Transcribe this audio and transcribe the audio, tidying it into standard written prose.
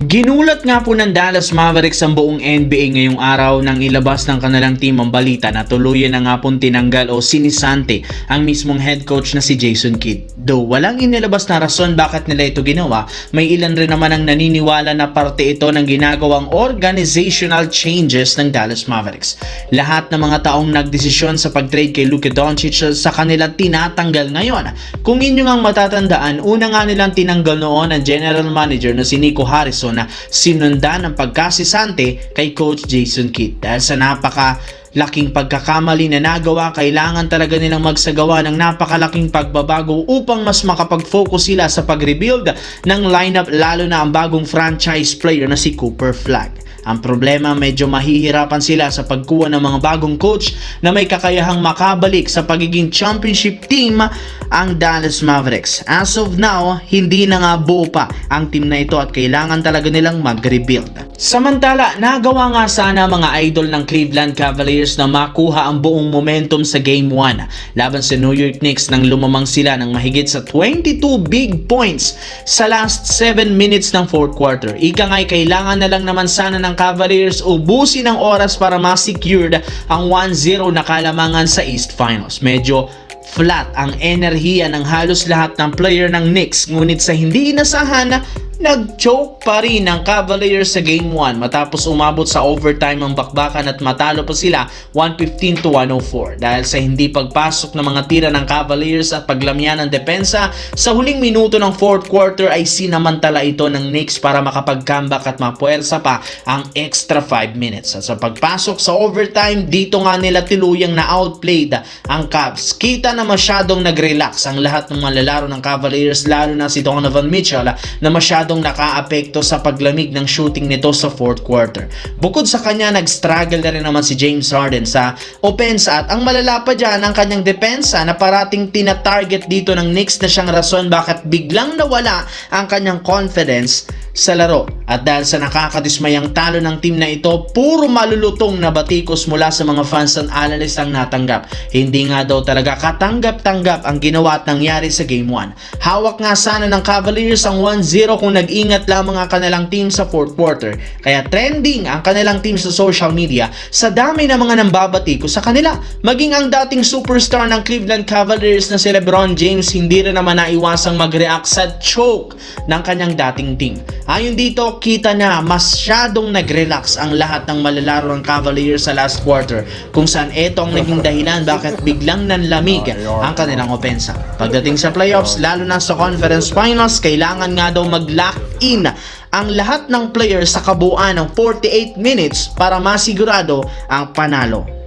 Ginulat nga po ng Dallas Mavericks ang buong NBA ngayong araw nang ilabas ng kanilang team ang balita na tuluyan na nga pong tinanggal o sinisante ang mismong head coach na si Jason Kidd. Though walang inilabas na rason bakit nila ito ginawa, may ilan rin naman ang naniniwala na parte ito ng ginagawang organizational changes ng Dallas Mavericks. Lahat ng mga taong nagdesisyon sa pag-trade kay Luka Doncic sa kanila tinatanggal ngayon. Kung inyo ngang matatandaan, una nga nilang tinanggal noon ang general manager na si Nico Harrison na sinundan ang pagkasisante kay Coach Jason Kidd. Dahil sa napakalaking pagkakamali na nagawa, kailangan talaga nilang magsagawa ng napakalaking pagbabago upang mas makapag-focus sila sa pag-rebuild ng lineup, lalo na ang bagong franchise player na si Cooper Flagg. Ang problema, medyo mahihirapan sila sa pagkuha ng mga bagong coach na may kakayahang makabalik sa pagiging championship team ang Dallas Mavericks. As of now, hindi na nga buo pa ang team na ito at kailangan talaga nilang mag-rebuild. Samantala, nagawa nga sana mga idol ng Cleveland Cavaliers na makuha ang buong momentum sa Game 1 laban sa New York Knicks nang lumamang sila ng mahigit sa 22 big points sa last 7 minutes ng fourth quarter. Ika nga'y kailangan na lang naman sana ng Cavaliers ubusin ang oras para ma-secured ang 1-0 na kalamangan sa East Finals. Medyo flat ang enerhiya ng halos lahat ng player ng Knicks, ngunit sa hindi inasahan, nag-choke pa rin ang Cavaliers sa Game 1 matapos umabot sa overtime ang bakbakan at matalo pa sila 115-104 dahil sa hindi pagpasok ng mga tira ng Cavaliers at paglamyan ng depensa. Sa huling minuto ng fourth quarter ay sinamantala ito ng Knicks para makapag-comeback at mapuwersa pa ang extra 5 minutes. At sa pagpasok sa overtime, dito nga nila tiluyang na outplayed ang Cavs. Kita na masyadong nag-relax ang lahat ng mga lalaro ng Cavaliers, lalo na si Donovan Mitchell na masyadong nakaapekto sa paglamig ng shooting nito sa fourth quarter. Bukod sa kanya, nag-struggle na rin naman si James Harden sa opensa at ang malala pa dyan ang kanyang depensa na parating tina-target dito ng Knicks na siyang rason bakit biglang nawala ang kanyang confidence sa laro. At dahil sa nakakadismayang talo ng team na ito, puro malulutong na batikos mula sa mga fans at analyst ang natanggap. Hindi nga daw talaga katanggap-tanggap ang ginawa at nangyari sa Game 1. Hawak nga sana ng Cavaliers ang 1-0 kung nag-ingat lamang ang kanilang team sa fourth quarter. Kaya trending ang kanilang team sa social media sa dami ng mga nambabatiko sa kanila. Maging ang dating superstar ng Cleveland Cavaliers na si LeBron James hindi rin naman naiwasang mag-react sa choke ng kanyang dating team. Ayon dito, kita na masyadong nag-relax ang lahat ng malalaro ng Cavaliers sa last quarter, kung saan ito ang naging dahilan bakit biglang nanlamig ang kanilang opensa. Pagdating sa playoffs, lalo na sa conference finals, kailangan nga daw mag-lock in ang lahat ng players sa kabuuan ng 48 minutes para masigurado ang panalo.